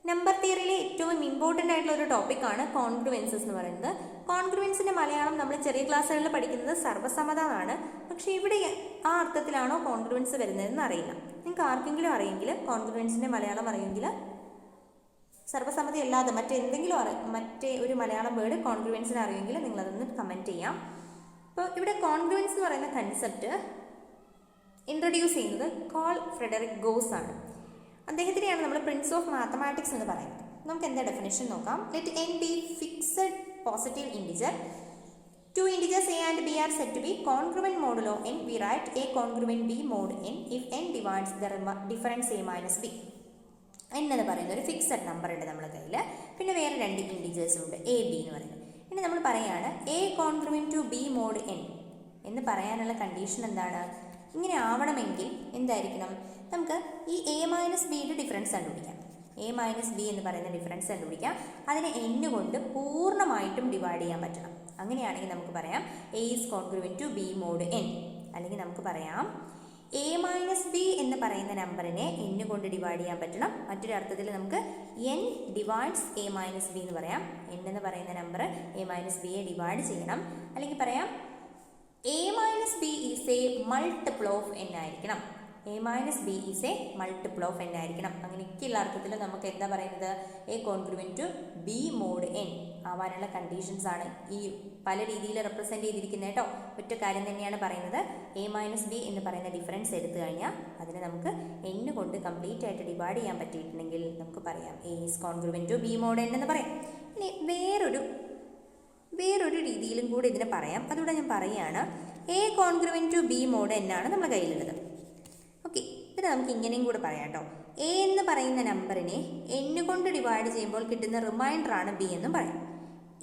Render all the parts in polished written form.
Number തിയറിയിലെ ഏറ്റവും important ആയിട്ടുള്ള ഒരു ടോപ്പിക്കാണ് കോൺഗ്രുവൻസസ് എന്ന് പറയുന്നത്. കോൺഗ്രുവൻസിൻ്റെ മലയാളം നമ്മൾ ചെറിയ ക്ലാസ്സുകളിൽ പഠിക്കുന്നത് സർവ്വസമ്മത എന്നാണ്. പക്ഷേ ഇവിടെ ആ അർത്ഥത്തിലാണോ കോൺഗ്രുവൻസ് വരുന്നതെന്ന് അറിയില്ല. നിങ്ങൾക്ക് ആർക്കെങ്കിലും അറിയെങ്കിൽ കോൺഗ്രുവൻസിൻ്റെ മലയാളം അറിയെങ്കിൽ സർവ്വസമ്മതി അല്ലാതെ മറ്റേ ഒരു മലയാളം വേർഡ് കോൺഗ്രുവൻസിന് അറിയുമെങ്കിൽ നിങ്ങളതൊന്ന് കമൻറ്റ് ചെയ്യാം. അപ്പോൾ ഇവിടെ കോൺഗ്രുവൻസ് എന്ന് പറയുന്ന കൺസെപ്റ്റ് ഇൻട്രൊഡ്യൂസ് ചെയ്യുന്നത് കാൾ ഫ്രെഡറിക് ഗോസ് ആണ്. അദ്ദേഹത്തിനെയാണ് നമ്മൾ പ്രിൻസ് ഓഫ് മാത്തമാറ്റിക്സ് എന്ന് പറയുന്നത്. നമുക്ക് എന്താ ഡെഫിനേഷൻ നോക്കാം. Let N B fixed positive integer. Two integers a and b are said to be congruent modulo n. We write a congruent b mod n if n divides the difference a minus b. n എന്ന് പറയുന്ന ഒരു fixed number ഉണ്ട് നമ്മുടെ കയ്യിൽ. പിന്നെ വേറെ രണ്ട് ഇൻറ്റിജേഴ്സും ഉണ്ട്, എ ബി എന്ന് പറയുന്നത്. ഇനി നമ്മൾ പറയുകയാണ് A congruent to B mod N എന്ന് പറയാനുള്ള കണ്ടീഷൻ എന്താണ്? ഇങ്ങനെ ആവണമെങ്കിൽ എന്തായിരിക്കണം? നമുക്ക് ഈ എ മൈനസ് ബിയുടെ ഡിഫറൻസ് കണ്ടുപിടിക്കാം. എ മൈനസ് ബി എന്ന് പറയുന്ന ഡിഫറൻസ് കണ്ടുപിടിക്കാം. അതിനെ n കൊണ്ട് പൂർണ്ണമായിട്ടും ഡിവൈഡ് ചെയ്യാൻ പറ്റണം. അങ്ങനെയാണെങ്കിൽ നമുക്ക് പറയാം A is congruent to B mod n. അല്ലെങ്കിൽ നമുക്ക് പറയാം എ മൈനസ് ബി എന്ന് പറയുന്ന നമ്പറിനെ n കൊണ്ട് ഡിവൈഡ് ചെയ്യാൻ പറ്റണം. മറ്റൊരു അർത്ഥത്തിൽ നമുക്ക് n divides a minus B എന്ന് പറയാം. n എന്ന് പറയുന്ന നമ്പർ എ മൈനസ് ബിയെ ഡിവൈഡ് ചെയ്യണം. അല്ലെങ്കിൽ പറയാം a minus B is a multiple of n ആയിരിക്കണം. A minus B is a multiple of n ആയിരിക്കണം. അങ്ങനെയൊക്കെയുള്ള അർത്ഥത്തിൽ നമുക്ക് എന്താ പറയുന്നത്? A congruent to B mod n ആവാനുള്ള കണ്ടീഷൻസ് ആണ് ഈ പല രീതിയിൽ റെപ്രസെൻറ്റ് ചെയ്തിരിക്കുന്നത് കേട്ടോ. ഒറ്റ കാര്യം തന്നെയാണ് പറയുന്നത്. എ മൈനസ് ബി എന്ന് പറയുന്ന ഡിഫറൻസ് എടുത്തു കഴിഞ്ഞാൽ അതിനെ നമുക്ക് n കൊണ്ട് കംപ്ലീറ്റ് ആയിട്ട് ഡിവൈഡ് ചെയ്യാൻ പറ്റിയിട്ടുണ്ടെങ്കിൽ നമുക്ക് പറയാം A is congruent to B mod n എന്ന് പറയാം. ഇനി വേറൊരു രീതിയിലും കൂടി ഇതിനെ പറയാം. അതുകൂടെ ഞാൻ പറയുകയാണ്. A congruent to B mod n ആണ് നമ്മുടെ കയ്യിലുള്ളത്. ഓക്കെ, ഇത് നമുക്ക് ഇങ്ങനെയും കൂടെ പറയാം കേട്ടോ. എ എന്ന് പറയുന്ന നമ്പറിനെ n കൊണ്ട് ഡിവൈഡ് ചെയ്യുമ്പോൾ കിട്ടുന്ന റിമൈൻഡറാണ് ബി എന്നും പറയാം.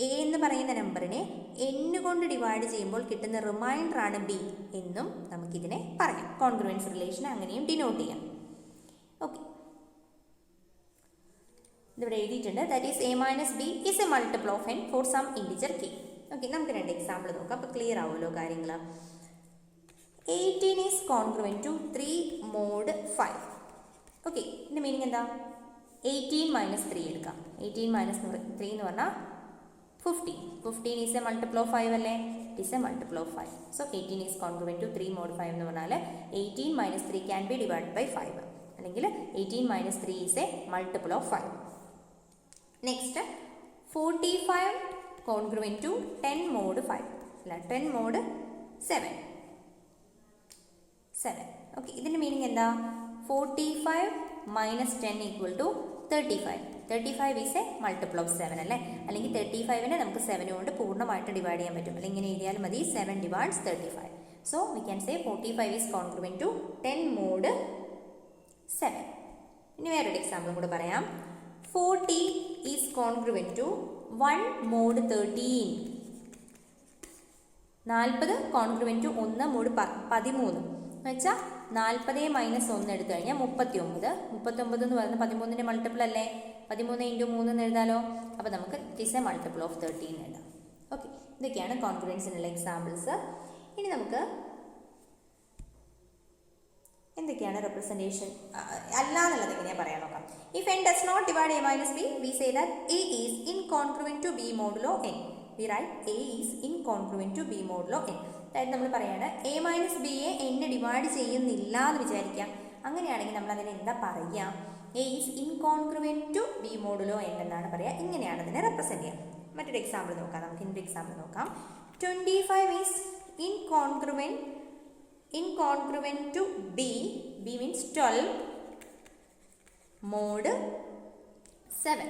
എ എന്ന് പറയുന്ന നമ്പറിനെ n കൊണ്ട് ഡിവൈഡ് ചെയ്യുമ്പോൾ കിട്ടുന്ന റിമൈൻഡറാണ് ബി എന്നും നമുക്കിതിനെ പറയാം. കോൺഗ്രുവൻസ് റിലേഷൻ അങ്ങനെയും ഡിനോട്ട് ചെയ്യാം. ഓക്കെ, ഇതിവിടെ എഴുതിയിട്ടുണ്ട്. That is a minus B is a multiple of n for some integer k. Okay, നമുക്ക് രണ്ട് എക്സാമ്പിൾ നോക്കാം. അപ്പോൾ ക്ലിയർ ആവുമല്ലോ കാര്യങ്ങൾ. 18 is congruent to 3 mod 5. Okay, ഇതിൻ്റെ മീനിങ് എന്താ? 18 മൈനസ് 3 എടുക്കാം. 18 മൈനസ് 3 എന്ന് പറഞ്ഞാൽ 15. 15 ഈസ് എ മൾട്ടിപ്പിൾ ഓഫ് 5 അല്ലേ? It is a multiple of 5. So 18 is congruent to 3 mod 5 എന്ന് പറഞ്ഞാൽ 18 minus 3 can be divide by 5. അല്ലെങ്കിൽ 18 minus 3 is a multiple of 5. Next 45 congruent to 10 mod 5 അല്ല 10 mod 7. Okay, ഇതിൻ്റെ meaning എന്താ? 45 minus 10 equal to 35. 35 is a multiple of 7 അല്ലേ? അല്ലെങ്കിൽ 35നെ നമുക്ക് 7 കൊണ്ട് പൂർണ്ണമായിട്ട് ഡിവൈഡ് ചെയ്യാൻ പറ്റും. അല്ലെങ്കിൽ ഇങ്ങനെ എഴുതിയാലും മതി, 7 divides 35. So we can say 45 is congruent to 10 mod 7. ഇനി വേറൊരു എക്സാമ്പിളും കൂടെ പറയാം. 40 is congruent to 1 mod 13. 40 congruent to 1 mod 13 എന്ന് വെച്ചാൽ 40 മൈനസ് 1 എടുത്തു കഴിഞ്ഞാൽ 39. 39 എന്ന് പറയുന്നത് 13ൻ്റെ മൾട്ടിപ്പിൾ അല്ലേ? 13 ഇൻറ്റു 3 എന്ന് എഴുതാലോ. അപ്പോൾ നമുക്ക് it is a multiple of 13 എഴുതാം. ഓക്കെ, ഇതൊക്കെയാണ് കോൺഗ്രുവൻസിനുള്ള എക്സാമ്പിൾസ്. ഇനി നമുക്ക് എന്തൊക്കെയാണ് റെപ്രസെൻറ്റേഷൻ അല്ലാന്നുള്ളത് എങ്ങനെയാണ് പറയാൻ നോക്കാം. If n does not divide a minus b, we say that a is incongruent to b modulo n. We write a is incongruent to b modulo n. അതായത് നമ്മൾ പറയുകയാണ് എ മൈനസ് ബിയെ n ഡിവൈഡ് ചെയ്യുന്നില്ല എന്ന് വിചാരിക്കാം. അങ്ങനെയാണെങ്കിൽ നമ്മൾ അതിന് എന്താ പറയുക? A is incongruent to B modulo n എന്നാണ് പറയുക. ഇങ്ങനെയാണ് അതിനെ റെപ്രസെൻറ്റ് ചെയ്യുക. മറ്റൊരു എക്സാമ്പിൾ നോക്കാം. നമുക്ക് ഇതിൻ്റെ എക്സാമ്പിൾ നോക്കാം. 25 is incongruent to B. B means 12 mod 7.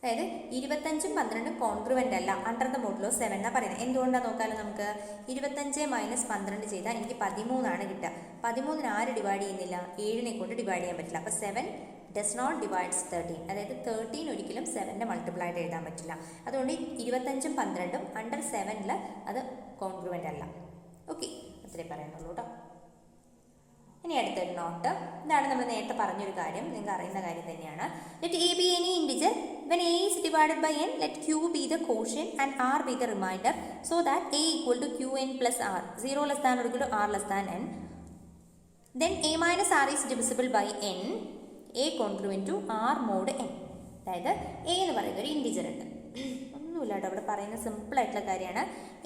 അതായത് 25ഉം 12ഉം കോൺഗ്രുവൻ്റ് അല്ല, അണ്ടർ ദ മോഡുലോ 7 എന്നാണ് പറയുന്നത്. എന്തുകൊണ്ടാണ് നോക്കാമല്ലോ നമുക്ക്. 25 മൈനസ് 12 ചെയ്താൽ എനിക്ക് 13 കിട്ടുക. 13 ആര് ഡിവൈഡ് ചെയ്യുന്നില്ല? 7നെ കൊണ്ട് ഡിവൈഡ് ചെയ്യാൻ പറ്റില്ല. അപ്പോൾ 7 ഡസ് നോട്ട് ഡിവൈഡ്സ് 13. അതായത് 13 ഒരിക്കലും 7ൻ്റെ മൾട്ടിപ്പിൾ ആയിട്ട് എഴുതാൻ പറ്റില്ല. അതുകൊണ്ട് 25ഉം 12ഉം അണ്ടർ 7ൽ അത് കോൺഗ്രുവൻ്റ് അല്ല. ഓക്കെ, അത്രേ പറയുന്നുള്ളൂ കേട്ടോ. ഇനി അടുത്തൊരു നോട്ട്. ഇതാണ് നമ്മൾ നേരത്തെ പറഞ്ഞൊരു കാര്യം, നിങ്ങൾക്ക് അറിയുന്ന കാര്യം തന്നെയാണ്. Let A B any integer. When a is divided by n, let q be the quotient and r be the remainder, so that a equal to qn plus r. 0 less than or equal to r less than n. Then a minus r is divisible by n. A congruent to R mod n. അതായത് a എന്ന് പറയുന്ന ഒരു integer ഉണ്ട്, ഒന്നുമില്ല കേട്ടോ, അവിടെ പറയുന്ന സിമ്പിളായിട്ടുള്ള കാര്യമാണ്.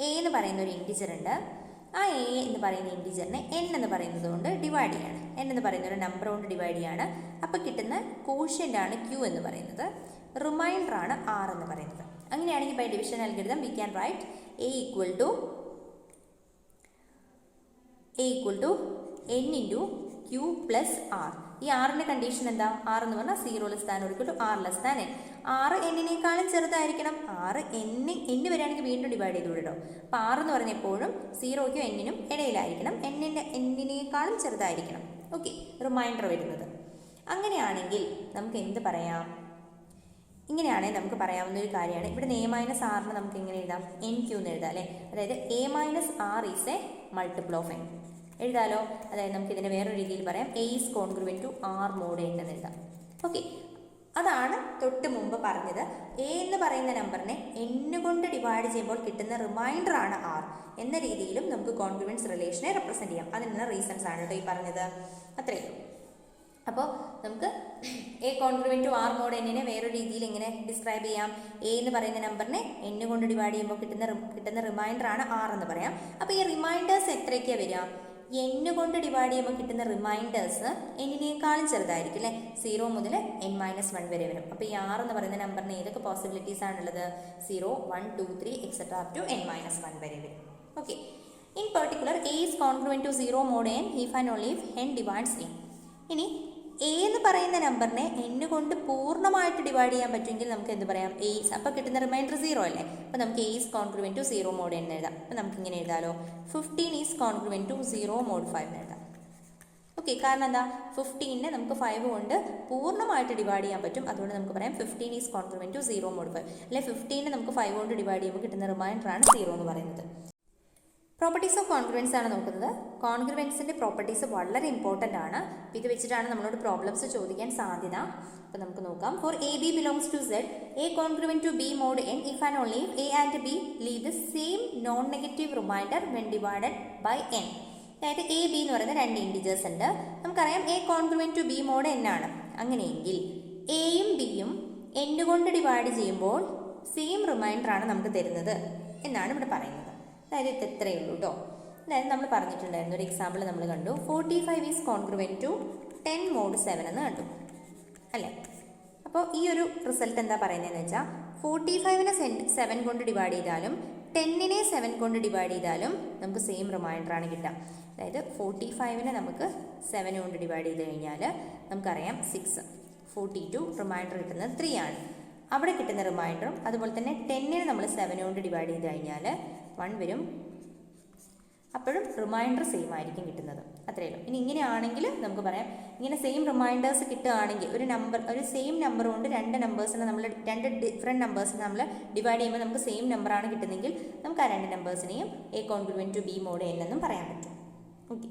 എ എന്ന് പറയുന്ന ഒരു ഇൻറ്റിജർ ഉണ്ട്. ആ എ എന്ന് പറയുന്ന ഇൻറ്റിജറിനെ എൻ എന്ന് പറയുന്നത് കൊണ്ട് ഡിവൈഡ് ചെയ്യാണ്. എൻ എന്ന് പറയുന്ന ഒരു നമ്പർ കൊണ്ട് ഡിവൈഡ് ചെയ്യാണ്. അപ്പോൾ കിട്ടുന്ന കോഷ്യൻ്റ് ആണ് ക്യൂ എന്ന് പറയുന്നത്, റിമൈൻഡർ ആണ് ആർ എന്ന് പറയുന്നത്. അങ്ങനെയാണെങ്കിൽ by division algorithm we can write a equal to n into q plus r. ഈ ആറിൻ്റെ കണ്ടീഷൻ എന്താ? ആർ എന്ന് പറഞ്ഞാൽ 0 ≤ r ലെസ് ദാൻ എൻ. ആറ് എന്നിനേക്കാളും ചെറുതായിരിക്കണം. ആറ് എന്ന് വരികയാണെങ്കിൽ വീണ്ടും ഡിവൈഡ് ചെയ്ത് വിടട്ടോ. അപ്പോൾ ആറ് എന്ന് പറഞ്ഞാൽ എപ്പോഴും 0ക്കും n-നും ഇടയിലായിരിക്കണം, എന്നിനേക്കാളും ചെറുതായിരിക്കണം. ഓക്കെ, റിമൈൻഡർ വരുന്നത്. അങ്ങനെയാണെങ്കിൽ നമുക്ക് എന്ത് പറയാം? ഇങ്ങനെയാണെങ്കിൽ നമുക്ക് പറയാവുന്ന ഒരു കാര്യമാണ്, ഇവിടെ എ മൈനസ് ആറിന് നമുക്ക് എങ്ങനെ എഴുതാം? എൻ ക്യൂ എന്ന് എഴുതാം അല്ലേ. അതായത് A minus R is a multiple of N എഴുതാലോ. അതായത് നമുക്ക് ഇതിനെ വേറൊരു രീതിയിൽ പറയാം, A is congruent to R mod N എന്ന് എഴുതാം. ഓക്കെ, അതാണ് തൊട്ട് മുമ്പ് പറഞ്ഞത്. എ എന്ന് പറയുന്ന നമ്പറിനെ n കൊണ്ട് ഡിവൈഡ് ചെയ്യുമ്പോൾ കിട്ടുന്ന റിമൈൻഡർ ആണ് ആർ എന്ന രീതിയിലും നമുക്ക് കോൺഗ്രുവൻസ് റിലേഷനെ റെപ്രസെൻറ്റ് ചെയ്യാം. അതിനുള്ള റീസൺസ് ആണ് കേട്ടോ ഈ പറഞ്ഞത്. അത്രയേ ഉള്ളൂ. അപ്പോൾ നമുക്ക് A congruent to R mod എന്നിനെ വേറൊരു രീതിയിൽ എങ്ങനെ ഡിസ്ക്രൈബ് ചെയ്യാം? എ എന്ന് പറയുന്ന നമ്പറിനെ n കൊണ്ട് ഡിവൈഡ് ചെയ്യുമ്പോൾ കിട്ടുന്ന റിമൈൻഡർ ആണ് ആർ എന്ന് പറയാം. അപ്പോൾ ഈ റിമൈൻഡേഴ്സ് എത്രയൊക്കെയാണ് വരിക? n കൊണ്ട് ഡിവൈഡ് ചെയ്യുമ്പോൾ കിട്ടുന്ന റിമൈൻഡേഴ്സ് എന്നിനേക്കാളും ചെറുതായിരിക്കും അല്ലേ. 0 മുതൽ n-1 വരെ വരും. അപ്പോൾ ഈ ആർ എന്ന് പറയുന്ന നമ്പറിന് ഏതൊക്കെ പോസിബിലിറ്റീസ് ആണുള്ളത്? 0, 1, 2, 3 എക്സെട്രാ അപ് ടു n-1 വരെ വരും. Okay, in particular a is congruent to 0 mod n if and only if n divides n. ഇനി എ എന്ന് പറയുന്ന നമ്പറിനെ n കൊണ്ട് പൂർണ്ണമായിട്ട് ഡിവൈഡ് ചെയ്യാൻ പറ്റുമെങ്കിൽ നമുക്ക് എന്ത് പറയാം? എ ഈസ്, അപ്പോൾ കിട്ടുന്ന റിമൈൻഡർ 0 അല്ലേ. അപ്പോൾ നമുക്ക് a is congruent to 0 mod n എഴുതാം. അപ്പോൾ നമുക്ക് ഇങ്ങനെ എഴുതാലോ, 15 ഈസ് കോൺഗ്രുവൻ ടു 0 മോഡ് 5 എഴുതാം. ഓക്കെ, കാരണം എന്താ? 15നെ നമുക്ക് 5 കൊണ്ട് പൂർണ്ണമായിട്ട് ഡിവൈഡ് ചെയ്യാൻ പറ്റും. അതുകൊണ്ട് നമുക്ക് പറയാം 15 ഈസ് കോൺഗ്രുവൻ ടു 0 മോഡ് 5. അല്ലെ 15നെ നമുക്ക് 5 കൊണ്ട് ഡിവൈഡ് ചെയ്യുമ്പോൾ കിട്ടുന്ന റിമൈൻഡർ ആണ് 0 എന്ന് പറയുന്നത്. പ്രോപ്പർട്ടീസ് ഓഫ് കോൺഗ്രുവൻസ് ആണ് നോക്കുന്നത്. കോൺഗ്രുവൻസിൻ്റെ പ്രോപ്പർട്ടീസ് വളരെ ഇമ്പോർട്ടൻ്റ് ആണ്. ഇത് വെച്ചിട്ടാണ് നമ്മളോട് പ്രോബ്ലംസ് ചോദിക്കാൻ സാധ്യത. അപ്പോൾ നമുക്ക് നോക്കാം. Four A B belongs to Z, A congruent to B mod N if and only A and B leave the same non negative reminder when divided by N. അതായത് എ ബി എന്ന് പറയുന്ന രണ്ട് integers ഉണ്ട്. നമുക്കറിയാം A congruent to B mod N ആണ്. അങ്ങനെയെങ്കിൽ എയും ബിയും n കൊണ്ട് ഡിവൈഡ് ചെയ്യുമ്പോൾ സെയിം റിമൈൻഡർ ആണ് നമുക്ക് തരുന്നത് എന്നാണ് ഇവിടെ പറയുന്നത്. അതായത് ഇത് എത്രയേ ഉള്ളൂ കേട്ടോ. അതായത് നമ്മൾ പറഞ്ഞിട്ടുണ്ടായിരുന്നു, ഒരു എക്സാമ്പിൾ നമ്മൾ കണ്ടു, 45 ഈസ് കോൺഗ്രുവൻ ടു 10 മോഡ് 7 എന്ന് കണ്ടു അല്ലേ. അപ്പോൾ ഈ ഒരു റിസൾട്ട് എന്താ പറയുന്നതെന്ന് വെച്ചാൽ 45നെ 7 കൊണ്ട് ഡിവൈഡ് ചെയ്താലും 10നെ 7 കൊണ്ട് ഡിവൈഡ് ചെയ്താലും നമുക്ക് സെയിം റിമൈൻഡർ ആണ് കിട്ടുക. അതായത് 45നെ നമുക്ക് 7 കൊണ്ട് ഡിവൈഡ് ചെയ്ത് കഴിഞ്ഞാൽ നമുക്കറിയാം 6, 42 റിമൈൻഡർ കിട്ടുന്നത് 3 ആണ്. അവിടെ കിട്ടുന്ന റിമൈൻഡറും അതുപോലെ തന്നെ 10നെ നമ്മൾ 7 കൊണ്ട് ഡിവൈഡ് ചെയ്ത് കഴിഞ്ഞാൽ 1 വരും. അപ്പോഴും റിമൈൻഡർ സെയിം ആയിരിക്കും കിട്ടുന്നത്. അത്രയേ ഉള്ളൂ. ഇനി ഇങ്ങനെയാണെങ്കിൽ നമുക്ക് പറയാം, ഇങ്ങനെ സെയിം റിമൈൻഡേഴ്സ് കിട്ടുകയാണെങ്കിൽ ഒരു സെയിം നമ്പർ കൊണ്ട് രണ്ട് ഡിഫറെൻറ്റ് നമ്പേഴ്സിനെ നമ്മൾ ഡിവൈഡ് ചെയ്യുമ്പോൾ നമുക്ക് സെയിം നമ്പറാണ് കിട്ടുന്നതെങ്കിൽ നമുക്ക് ആ രണ്ട് നമ്പേഴ്സിനെയും A congruent to B mod n എന്നും പറയാൻ പറ്റും. ഓക്കെ,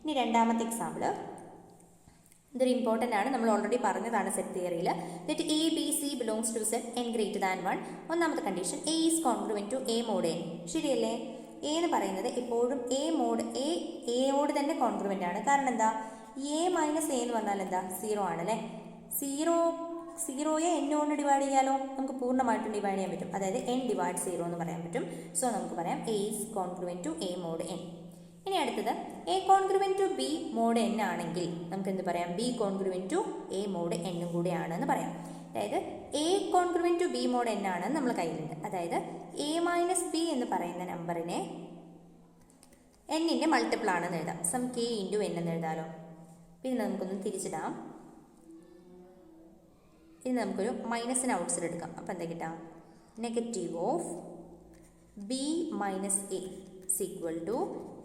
ഇനി രണ്ടാമത്തെ എക്സാമ്പിൾ. ഇതൊരു ഇമ്പോർട്ടൻ്റ് ആണ്, നമ്മൾ ഓൾറെഡി പറഞ്ഞതാണ് സെറ്റ് തിയറിയിൽ. That a b c belongs to set n greater than 1. ഒന്നാമത്തെ condition a is congruent to A mod n. ശരിയല്ലേ? എ എന്ന് പറയുന്നത് എപ്പോഴും എയോട് തന്നെ കോൺഗ്രുവൻ്റ് ആണ്. കാരണം എന്താ? എ മൈനസ് എ എന്ന് പറഞ്ഞാൽ എന്താ? 0 ആണല്ലേ. 0യെ n കൊണ്ട് ഡിവൈഡ് ചെയ്യാലോ, നമുക്ക് പൂർണ്ണമായിട്ടും ഡിവൈഡ് ചെയ്യാൻ പറ്റും. അതായത് n ഡിവൈഡ് 0 എന്ന് പറയാൻ പറ്റും. സോ നമുക്ക് പറയാം A is congruent to A mod n. ഇനി അടുത്തത് a congruent to B mod n ആണെങ്കിൽ നമുക്ക് എന്ത് പറയാം? B congruent to A mod n കൂടെ ആണെന്ന് പറയാം. അതായത് a congruent to B mod n ആണെന്ന് നമ്മൾ കയ്യിലുണ്ട്. അതായത് എ മൈനസ് ബി എന്ന് പറയുന്ന നമ്പറിനെ n-ൻ്റെ മൾട്ടിപ്പിൾ ആണെന്ന് എഴുതാം. സം k ഇൻറ്റു n എന്ന് എഴുതാമല്ലോ. പിന്നെ നമുക്കൊന്ന് തിരിച്ചിടാം. ഇനി നമുക്കൊരു മൈനസിന് ഔട്ട്സൈഡ് എടുക്കാം. അപ്പോൾ എന്താ കിട്ടാം? Negative of b minus a equal to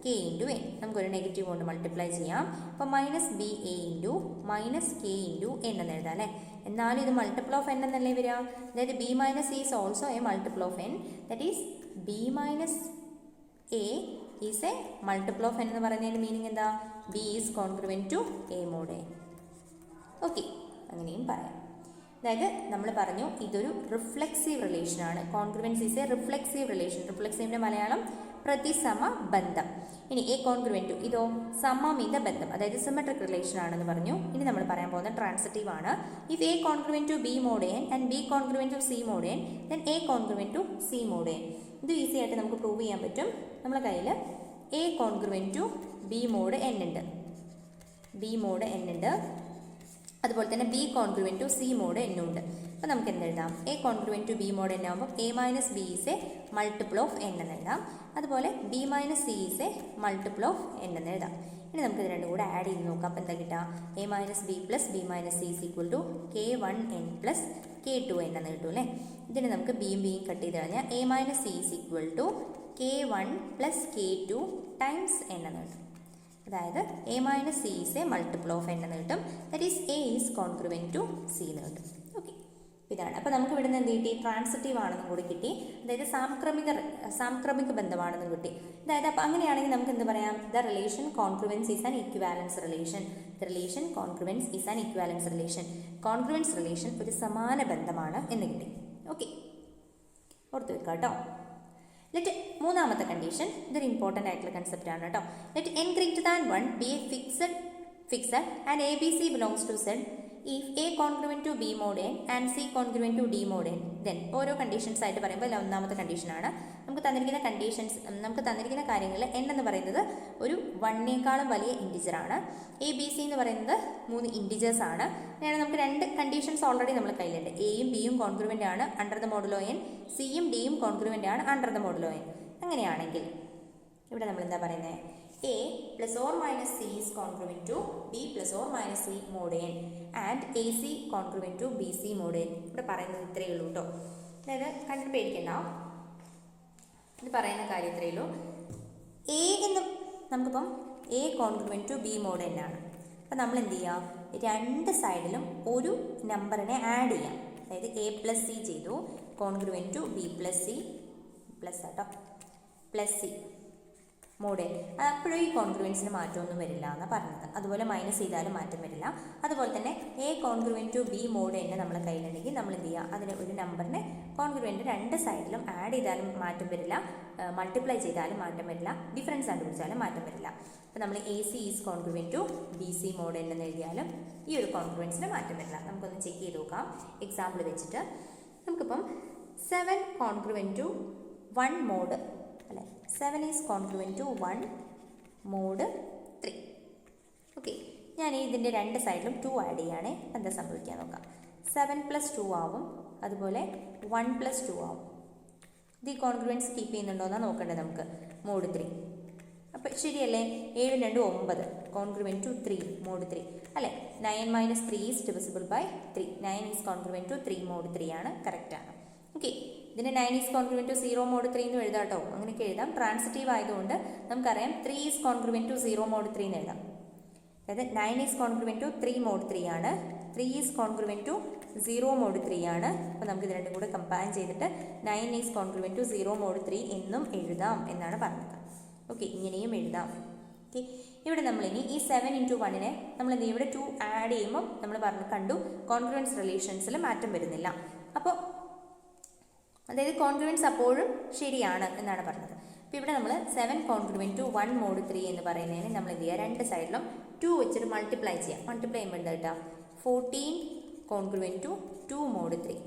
k into n. നമുക്കൊരു നെഗറ്റീവ് കൊണ്ട് മൾട്ടിപ്ലൈ ചെയ്യാം. അപ്പോൾ minus b a into minus k into n എന്ന് എഴുതാം അല്ലേ. എന്നാലും ഇത് മൾട്ടിപ്പിൾ ഓഫ് n എന്നല്ലേ വരിക. അതായത് B minus is also a multiple of n. That is B minus A is a multiple of n എന്ന് പറയുന്നതിൻ്റെ മീനിങ് എന്താ? B is congruent to A mod n. Okay, അങ്ങനെയും പറയാം. അതായത് നമ്മൾ പറഞ്ഞു ഇതൊരു റിഫ്ലെക്സീവ് റിലേഷനാണ്. Congruence is a reflexive relation. റിഫ്ലെക്സീവിൻ്റെ മലയാളം പ്രതിസമ ബന്ധം. ഇനി എ കോൺഗ്രുവൻറ്റ് ടു ഇതോ സമമിത ബന്ധം, അതായത് സിമെട്രിക് റിലേഷൻ ആണെന്ന് പറഞ്ഞു. ഇനി നമ്മൾ പറയാൻ പോകുന്ന ട്രാൻസിറ്റീവ് ആണ്. If A congruent to B mod N and B congruent to C mod N then A congruent to C mod N. ഇത് ഈസി ആയിട്ട് നമുക്ക് പ്രൂവ് ചെയ്യാൻ പറ്റും. നമ്മുടെ കയ്യിൽ A congruent to B mod N ഉണ്ട്, ബി മോഡ് എൻ ഉണ്ട്. അതുപോലെ തന്നെ B congruent to C mod എന്നും ഉണ്ട്. അപ്പോൾ നമുക്ക് എന്തെഴുതാം? A congruent to B mod N ആകുമ്പോൾ A minus B is a multiple of n എന്ന് എഴുതാം. അതുപോലെ B minus c is a multiple of n എന്ന് എഴുതാം. ഇനി നമുക്ക് ഇത് രണ്ടും കൂടെ ആഡ് ചെയ്ത് നോക്കാം. അപ്പോൾ എന്താ കിട്ടുക? A minus b plus b minus c is equal to k 1 n plus k 2 n എന്ന് കിട്ടും അല്ലേ. ഇതിന് നമുക്ക് ബിയും ബിയും കട്ട് ചെയ്ത് കഴിഞ്ഞാൽ a minus c is equal to k 1 plus k 2 times n എന്ന് കിട്ടും. അതായത് A minus c is a multiple of n എന്ന് കിട്ടും. That is a is congruent to c എന്ന് കിട്ടും. ഓക്കെ, ഇതാണ്. അപ്പോൾ നമുക്ക് ഇവിടുന്ന് എന്ത് കിട്ടി? ട്രാൻസിറ്റീവ് ആണെന്നും കൂടി കിട്ടി, അതായത് സാംക്രമിക ബന്ധമാണെന്നും കിട്ടി. അതായത് അപ്പോൾ അങ്ങനെയാണെങ്കിൽ നമുക്ക് എന്ത് പറയാം? The relation congruence is an equivalence relation. The relation congruence is an equivalence relation. Congruence relation ഒരു സമാന ബന്ധമാണ് എന്ന് കിട്ടി. ഓക്കെ, ഓർത്ത് വെക്കാം കേട്ടോ. ലെറ്റ് മൂന്നാമത്തെ കണ്ടീഷൻ, ഇതൊരു ഇമ്പോർട്ടൻ്റ് ആയിട്ടുള്ള കൺസെപ്റ്റ് ആണ് കേട്ടോ. Let n greater than 1 be a fixed and ABC belongs to Z if A congruent to B mod n and C congruent to D mod n. then ഓരോ conditions ആയിട്ട് പറയുമ്പോൾ ഒന്നാമത്തെ കണ്ടീഷനാണ്. നമുക്ക് തന്നിരിക്കുന്ന കാര്യങ്ങളിൽ n എന്ന് പറയുന്നത് ഒരു 1നേക്കാളും വലിയ ഇൻറ്റിജർ ആണ്. എ ബി സി എന്ന് പറയുന്നത് 3 ഇൻറ്റിജേഴ്സ് ആണ്. അങ്ങനെ നമുക്ക് 2 കണ്ടീഷൻസ് ഓൾറെഡി നമ്മുടെ കയ്യിലുണ്ട്. എയും ബിയും കോൺഗ്രുവൻ്റ് ആണ് അണ്ടർ ദ മോഡുലോ എൻ, സിയും ഡിയും കോൺഗ്രുവൻ്റ് ആണ് അണ്ടർ ദ മോഡുലോ എൻ. അങ്ങനെയാണെങ്കിൽ ഇവിടെ നമ്മൾ എന്താ പറയുന്നത്? A plus or minus C is congruent to B plus or minus C mod n and AC congruent to BC mod n. ഇവിടെ പറയുന്നത് ഇത്രയേ ഉള്ളൂ കേട്ടോ. അതായത് കണ്ടിട്ട് പേടിക്കണ്ട, ഇത് പറയുന്ന കാര്യം ഇത്രയേ ഉള്ളൂ. എ എന്ന് നമുക്കിപ്പം a congruent to B mod n ആണ്. അപ്പം നമ്മൾ എന്ത് ചെയ്യാം? 2 സൈഡിലും ഒരു നമ്പറിനെ ആഡ് ചെയ്യാം. അതായത് എ പ്ലസ് സി ചെയ്തു, congruent to b plus c plus കേട്ടോ പ്ലസ് സി മോഡ് n. അപ്പോഴും ഈ കോൺഗ്രുവൻസിന് മാറ്റമൊന്നും വരില്ല എന്നാണ് പറഞ്ഞത്. അതുപോലെ മൈനസ് ചെയ്താലും മാറ്റം വരില്ല. അതുപോലെ തന്നെ a congruent to B mod n നമ്മുടെ കയ്യിലുണ്ടെങ്കിൽ നമ്മൾ എന്ത് ചെയ്യുക? അതിന് ഒരു നമ്പറിനെ കോൺഗ്രുവൻറ്റ് 2 സൈഡിലും ആഡ് ചെയ്താലും മാറ്റം വരില്ല, മൾട്ടിപ്ലൈ ചെയ്താലും മാറ്റം വരില്ല, ഡിഫറൻസ് കണ്ടുപിടിച്ചാലും മാറ്റം വരില്ല. അപ്പോൾ നമ്മൾ a c is congruent to b c mod n എന്ന് എഴുതിയാലും ഈ ഒരു കോൺഗ്രുവൻസിന് മാറ്റം വരില്ല. നമുക്കൊന്ന് ചെക്ക് ചെയ്ത് നോക്കാം എക്സാമ്പിൾ വെച്ചിട്ട്. നമുക്കിപ്പം 7 കോൺഗ്രുവൻറ്റ് ടു 1 മോഡ് അല്ലേ, 7 is congruent to 1 mod 3. Okay, ഞാൻ ഇതിൻ്റെ 2 സൈഡിലും 2 ആഡ് ചെയ്യുകയാണേ. എന്താ സംഭവിക്കാൻ നോക്കാം? 7 പ്ലസ് 2 ആവും, അതുപോലെ 1 പ്ലസ് 2 ആവും. ഇത് ഈ കോൺഗ്രുവൻസ് കീപ്പ് ചെയ്യുന്നുണ്ടോ എന്നാണ് നോക്കേണ്ടത് നമുക്ക്. മോഡ് 3 അപ്പോൾ ശരിയല്ലേ? 7 2 9 കോൺഗ്രുവൻറ്റ് ടു 3 മോഡ് 3 അല്ലേ. 9 minus 3 is divisible by 3. 9 is congruent to 3 mod 3 ആണ്, കറക്റ്റാണ്. ഓക്കെ, ഇതിന് 9 ഈസ് കോൺഗ്രുവൻറ്റ് ടു 0 മോഡ് 3 എന്ന് എഴുതാം കേട്ടോ. അങ്ങനെയൊക്കെ എഴുതാം. ട്രാൻസിറ്റീവ് ആയതുകൊണ്ട് നമുക്കറിയാം 3 ഈസ് കോൺഗ്രുവൻറ്റ് ടു 0 മോഡ് 3 എന്ന് എഴുതാം. അതായത് 9 ഈസ് കോൺഗ്രുവൻറ്റ് ടു 3 മോഡ് 3 ആണ്, 3 ഈസ് കോൺഗ്രുവൻറ്റ് ടു 0 മോഡ് 3 ആണ്. അപ്പോൾ നമുക്ക് ഇത് രണ്ടും കൂടെ കമ്പയർ ചെയ്തിട്ട് 9 ഈസ് കോൺഗ്രുവൻറ്റ് ടു 0 മോഡ് 3 എന്നും എഴുതാം എന്നാണ് പറഞ്ഞത്. ഓക്കെ, ഇങ്ങനെയും എഴുതാം. ഓക്കെ, ഇവിടെ നമ്മളിനി ഈ 7 ഇൻറ്റു 1നെ നമ്മൾ എന്ത് ചെയ്യും? ഇവിടെ 2 ആഡ് ചെയ്യുമ്പോൾ നമ്മൾ കണ്ടു കോൺഗ്രുവൻസ് റിലേഷൻസിൽ മാറ്റം വരുന്നില്ല. അപ്പോൾ അതായത് കോൺഗ്രുവൻസ് അപ്പോഴും ശരിയാണ് എന്നാണ് പറഞ്ഞത്. അപ്പോൾ ഇവിടെ നമ്മൾ 7 കോൺഗ്രുവൻറ്റ് ടു 1 മോഡ് 3 എന്ന് പറയുന്നതിന് നമ്മൾ എന്ത് ചെയ്യുക? 2 സൈഡിലും 2 വെച്ചിട്ട് മൾട്ടിപ്ലൈ ചെയ്യാം. മൾട്ടിപ്ലൈ ചെയ്യുമ്പോൾ എന്താ കിട്ടുക? 14 കോൺഗ്രുവൻറ്റ് ടു 2 മോഡ് 3.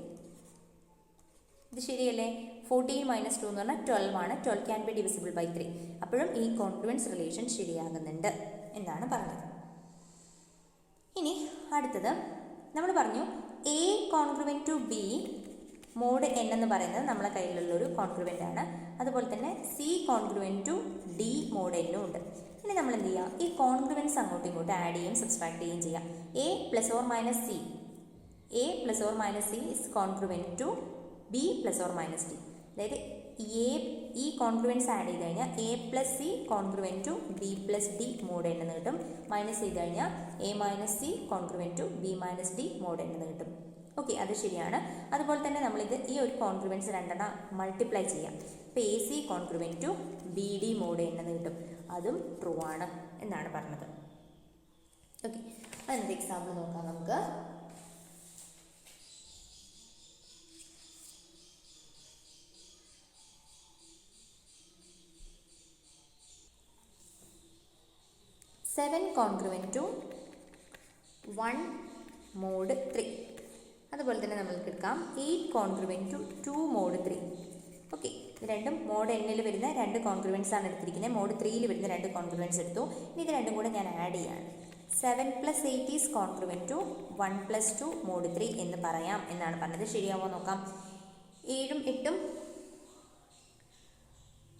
ഇത് ശരിയല്ലേ? 14 മൈനസ് 2 എന്ന് പറഞ്ഞാൽ 12 ആണ്. 12 ക്യാൻ ബി ഡിവിസിബിൾ ബൈ 3. അപ്പോഴും ഈ കോൺഗ്രുവൻസ് റിലേഷൻ ശരിയാകുന്നുണ്ട് എന്നാണ് പറഞ്ഞത്. ഇനി അടുത്തത് നമ്മൾ പറഞ്ഞു a congruent to B mod n എന്ന് പറയുന്നത് നമ്മളെ കയ്യിലുള്ളൊരു കോൺഗ്രുവൻ്റ് ആണ്. അതുപോലെ തന്നെ c congruent to d mod n ഉണ്ട്. ഇനി നമ്മൾ എന്ത് ചെയ്യുക? ഈ കോൺഗ്രുവൻസ് അങ്ങോട്ടും ഇങ്ങോട്ടും ആഡ് ചെയ്യും സബ്സ്ട്രാക്ട് ചെയ്യുകയും ചെയ്യാം. A plus or minus c, a plus or minus c is congruent to b plus or minus d. അതായത് ഈ കോൺഗ്രുവൻസ് ആഡ് ചെയ്ത് കഴിഞ്ഞാൽ a plus c congruent to b plus d mod n എന്ന് കിട്ടും. Minus ചെയ്ത് കഴിഞ്ഞാൽ a minus c congruent to b minus d mod n എന്ന് കിട്ടും. ഓക്കെ, അത് ശരിയാണ്. അതുപോലെ തന്നെ നമ്മളിത് ഈ ഒരു കോൺഗ്രുവൻസ് 2 മൾട്ടിപ്ലൈ ചെയ്യാം. അപ്പോൾ a c congruent to b d mod n എന്ന് കിട്ടും. അതും ട്രൂ ആണ് എന്നാണ് പറഞ്ഞത്. ഓക്കെ, അതിൻ്റെ എക്സാമ്പിൾ നോക്കാം നമുക്ക്. 7 കോൺഗ്രുവൻറ്റ് ടു 1 mod 3. അതുപോലെ തന്നെ നമ്മൾക്ക് എടുക്കാം 8 കോൺഗ്രുവൻറ്റ് ടു 2 mod 3. ഓക്കെ, ഇത് രണ്ടും മോഡ് എന്നിൽ വരുന്ന രണ്ട് കോൺഗ്രുവൻസ് ആണ് എടുത്തിരിക്കുന്നത്. മോഡ് 3യിൽ വരുന്ന രണ്ട് കോൺഗ്രുവൻസ് എടുത്തു. ഇനി ഇത് രണ്ടും കൂടെ ഞാൻ ആഡ് ചെയ്യാണ്. 7 + 8 ഈസ് കോൺഗ്രുവൻറ്റ് ടു 1 + 2 mod 3 എന്ന് പറയാം എന്നാണ് പറഞ്ഞത്. ശരിയാവോ നോക്കാം. 7ഉം 8ഉം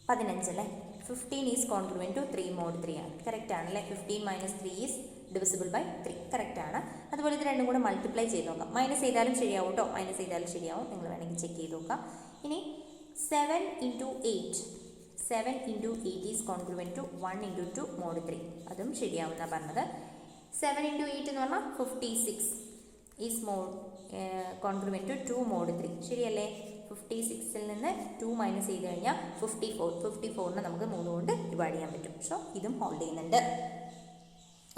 15 അല്ലേ. 15 ഈസ് കോൺഗ്രുവൻറ്റ് ടു 3 mod 3 ആണ്. കറക്റ്റ് ആണ് അല്ലേ. 15 - 3 ഈസ് ഡിവിസിബിൾ ബൈ 3. കറക്റ്റ് ആണ്. അതുപോലെ ഇത് രണ്ടും കൂടെ മൾട്ടിപ്ലൈ ചെയ്ത് നോക്കാം. മൈനസ് ചെയ്താലും ശരിയാവും കേട്ടോ. മൈനസ് ചെയ്താലും ശരിയാവും. നിങ്ങൾ വേണമെങ്കിൽ ചെക്ക് ചെയ്ത് നോക്കാം. ഇനി 7 × 8. 7 × 8 ഈസ് കോൺഗ്രുവൻറ്റ് ടു 1 × 2 mod 3. അതും ശരിയാവുന്ന പറഞ്ഞത്. 7 × 8 എന്ന് പറഞ്ഞാൽ 56 ഈസ് കോൺഗ്രുവൻറ്റ് ടു 2 mod 3. ശരിയല്ലേ. 56ൽ നിന്ന് 2 മൈനസ് ചെയ്ത് കഴിഞ്ഞാൽ 54. 54നെ നമുക്ക് 3 കൊണ്ട് ഡിവൈഡ് ചെയ്യാൻ പറ്റും. സോ ഇതും ഹോൾഡ് ചെയ്യുന്നുണ്ട്.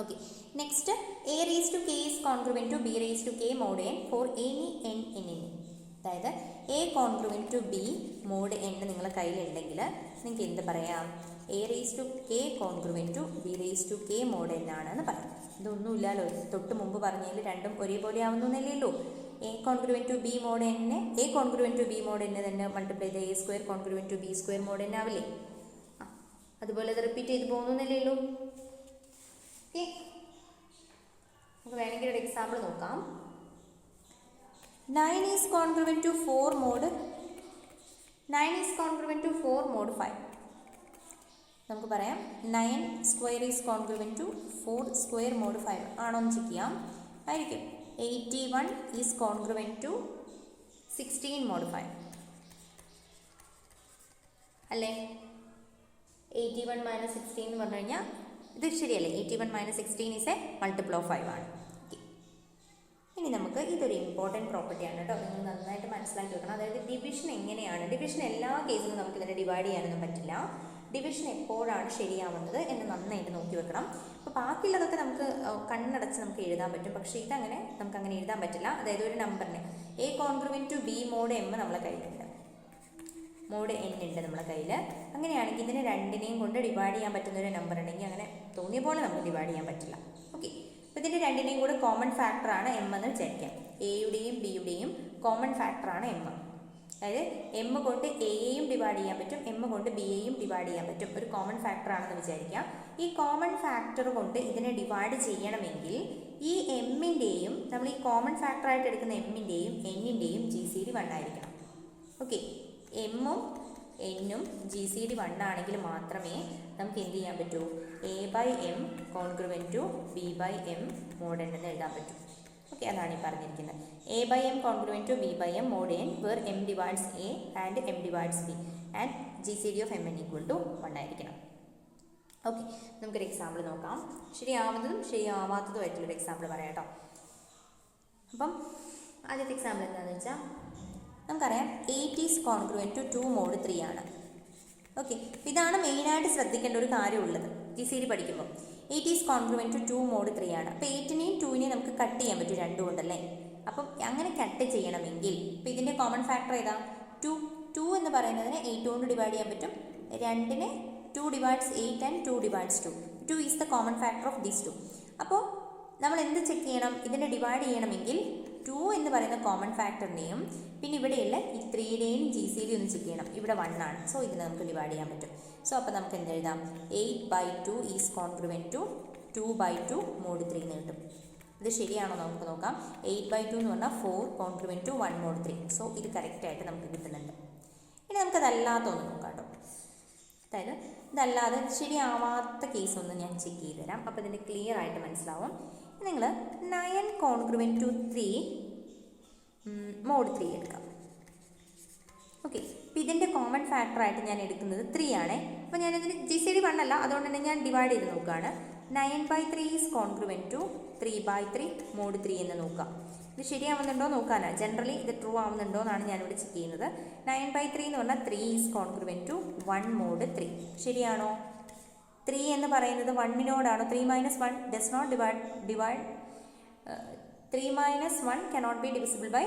Okay, next a raised to k is congruent to b raised to k mod n for any n in n. അതായത് a congruent to b mod n നിങ്ങളുടെ കയ്യിലുണ്ടെങ്കിൽ നിങ്ങൾക്ക് എന്ത് പറയാം? a raised to k congruent to b raised to k mod n ആണെന്ന് പറയാം. ഇതൊന്നുമില്ലല്ലോ, തൊട്ട് മുമ്പ് പറഞ്ഞതിൽ രണ്ടും ഒരേപോലെ ആവുന്നല്ലേ ഉള്ളൂ. a congruent to b mod n a congruent to b mod n തന്നെ മൾട്ടിപ്ലൈ ചെയ്ത് a square congruent to b square mod n ആവില്ലേ? അതുപോലെ അത് റിപ്പീറ്റ് ചെയ്ത് പോകുന്നല്ലേ ഉള്ളൂ. ഓക്കെ, നമുക്ക് വേണമെങ്കിൽ ഒരു എക്സാമ്പിൾ നോക്കാം. 9 ഈസ് കോൺഗ്രുവൻറ്റ് ടു 4 mod 5. നമുക്ക് പറയാം 9 square is congruent to 4 square mod 5 ആണോ എന്ന് ചെക്ക് ചെയ്യാം. ആയിരിക്കും. 81 ഈസ് കോൺഗ്രുവൻറ്റ് ടു 16 mod 5 അല്ലേ. 81 - 16 എന്ന് പറഞ്ഞു കഴിഞ്ഞാൽ ഇത് ശരിയല്ലേ. 81 - 16 ഈസ് എ മൾട്ടിപ്പിൾ ഓഫ് 5 ആണ്. ഇനി നമുക്ക് ഇതൊരു ഇമ്പോർട്ടൻറ്റ് പ്രോപ്പർട്ടിയാണ് കേട്ടോ. നിങ്ങൾ നന്നായിട്ട് മനസ്സിലാക്കി വെക്കണം. അതായത് ഡിവിഷൻ എങ്ങനെയാണ്. ഡിവിഷൻ എല്ലാ കേസിലും നമുക്ക് ഇതിനെ ഡിവൈഡ് ചെയ്യാനൊന്നും പറ്റില്ല. ഡിവിഷൻ എപ്പോഴാണ് ശരിയാവുന്നത് എന്ന് നന്നായിട്ട് നോക്കി വെക്കണം. അപ്പോൾ ബാക്കിയുള്ളതൊക്കെ നമുക്ക് കണ്ണടച്ച് നമുക്ക് എഴുതാൻ പറ്റും. പക്ഷേ ഇതങ്ങനെ നമുക്ക് അങ്ങനെ എഴുതാൻ പറ്റില്ല. അതായത് ഒരു നമ്പറിന് a congruent to b mod m നമ്മളെ കയ്യിലുണ്ട്, mod n ഉണ്ട് നമ്മളെ കയ്യിൽ. അങ്ങനെയാണെങ്കിൽ ഇതിനെ രണ്ടിനെയും കൊണ്ട് ഡിവൈഡ് ചെയ്യാൻ പറ്റുന്ന ഒരു നമ്പർ ഉണ്ടെങ്കിൽ അങ്ങനെ തോന്നിയ പോലെ നമുക്ക് ഡിവൈഡ് ചെയ്യാൻ പറ്റില്ല. ഓക്കെ, അപ്പോൾ ഇതിൻ്റെ രണ്ടിനെയും കൂടെ കോമൺ ഫാക്ടറാണ് m എന്ന് വിചാരിക്കാം. എയുടെയും ബിയുടെയും കോമൺ ഫാക്ടറാണ് m. അതായത് m കൊണ്ട് എയെയും ഡിവൈഡ് ചെയ്യാൻ പറ്റും, m കൊണ്ട് ബിയെയും ഡിവൈഡ് ചെയ്യാൻ പറ്റും. ഒരു കോമൺ ഫാക്ടറാണെന്ന് വിചാരിക്കാം. ഈ കോമൺ ഫാക്ടർ കൊണ്ട് ഇതിനെ ഡിവൈഡ് ചെയ്യണമെങ്കിൽ ഈ എമ്മിൻ്റെയും നമ്മൾ ഈ കോമൺ ഫാക്ടറായിട്ട് എടുക്കുന്ന എമ്മിൻ്റെയും എന്നിൻ്റെയും GCD 1 ആയിരിക്കണം. ഓക്കെ, എമ്മും എന്നും GCD 1 ആണെങ്കിൽ മാത്രമേ നമുക്ക് എന്ത് ചെയ്യാൻ പറ്റൂ? a/m congruent to b/m mod n എന്ന് എഴുതാൻ പറ്റും. ഓക്കെ, അതാണ് ഈ പറഞ്ഞിരിക്കുന്നത്. a/m congruent to b/m mod n where m divides a and m divides b and GCD of mn = 1 ആയിരിക്കണം. ഓക്കെ, നമുക്കൊരു എക്സാമ്പിൾ നോക്കാം. ശരിയാവുന്നതും ശരിയാവാത്തതുമായിട്ടുള്ളൊരു എക്സാമ്പിൾ പറയാം കേട്ടോ. അപ്പം ആദ്യത്തെ എക്സാമ്പിൾ എന്താണെന്ന് വെച്ചാൽ നമുക്കറിയാം 8 ഈസ് കോൺഗ്രുവൻറ്റ് ടു 2 mod 3 ആണ്. ഓക്കെ, ഇതാണ് മെയിനായിട്ട് ശ്രദ്ധിക്കേണ്ട ഒരു കാര്യമുള്ളത് GCD പഠിക്കുമ്പോൾ. 8 ഈസ് കോൺഗ്രുവൻറ്റ് ടു 2 mod 3 ആണ്. അപ്പോൾ 8നെയും 2നെയും നമുക്ക് കട്ട് ചെയ്യാൻ പറ്റും, രണ്ടും കൊണ്ടല്ലേ. അപ്പം അങ്ങനെ കട്ട് ചെയ്യണമെങ്കിൽ ഇപ്പോൾ ഇതിൻ്റെ കോമൺ ഫാക്ടർ ഏതാ? 2 എന്ന് പറയുന്നതിനെ 8 കൊണ്ട് ഡിവൈഡ് ചെയ്യാൻ പറ്റും. 2നെ 2 divides 8 and 2 divides 2. 2 is the common factor of these 2. അപ്പോൾ നമ്മൾ എന്ത് ചെക്ക് ചെയ്യണം? ഇതിനെ ഡിവൈഡ് ചെയ്യണമെങ്കിൽ 2 എന്ന് പറയുന്ന കോമൺ ഫാക്ടറിനെയും പിന്നെ ഇവിടെയുള്ള ഈ 3യുടെയും GCD ഒന്ന് ചെക്ക് ചെയ്യണം. ഇവിടെ 1 ആണ്. സോ ഇതിനെ നമുക്ക് ഡിവൈഡ് ചെയ്യാൻ പറ്റും. സോ അപ്പോൾ നമുക്ക് എന്ത് എഴുതാം? 8/2 ഈസ് കോൺഗ്രുവൻറ്റ് ടു 2/2 mod 3 എന്ന് കിട്ടും. ഇത് ശരിയാണോ നമുക്ക് നോക്കാം. 8/2 എന്ന് പറഞ്ഞാൽ 4 കോൺഗ്രുവൻറ്റ് ടു 1 mod 3. സോ ഇത് കറക്റ്റായിട്ട് നമുക്ക് കിട്ടുന്നുണ്ട്. ഇനി നമുക്കതല്ലാത്തൊന്ന് നോക്കാം കേട്ടോ. അതായത് ഇതല്ലാതെ ശരിയാവാത്ത കേസ് ഒന്ന് ഞാൻ ചെക്ക് ചെയ്ത് തരാം. അപ്പോൾ ഇതിൻ്റെ ക്ലിയർ ആയിട്ട് മനസ്സിലാവും. നിങ്ങൾ 9 കോൺഗ്രുവൻറ്റ് ടു 3 mod 3 എടുക്കാം. ഓക്കെ, അപ്പോൾ ഇതിൻ്റെ കോമൺ ഫാക്ടറായിട്ട് ഞാൻ എടുക്കുന്നത് 3 ആണ്. അപ്പോൾ ഞാനിതിന് GCD 1 അല്ല, അതുകൊണ്ട് തന്നെ ഞാൻ ഡിവൈഡ് ചെയ്ത് നോക്കുകയാണ്. 9/3 ഈസ് കോൺഗ്രുവൻറ്റ് ടു 3/3 mod 3 എന്ന് നോക്കാം. ഇത് ശരിയാവുന്നുണ്ടോ നോക്കാനാണ്. ജനറലി ഇത് ട്രൂ ആവുന്നുണ്ടോ എന്നാണ് ഞാനിവിടെ ചെക്ക് ചെയ്യുന്നത്. 9/3 എന്ന് പറഞ്ഞാൽ 3 ഈസ് കോൺഗ്രുവൻറ്റ് ടു 1 mod 3. ശരിയാണോ? 3 എന്ന് പറയുന്നത് 1നോടാണോ? 3 - 1 does not divide 3 - 1 cannot be divisible by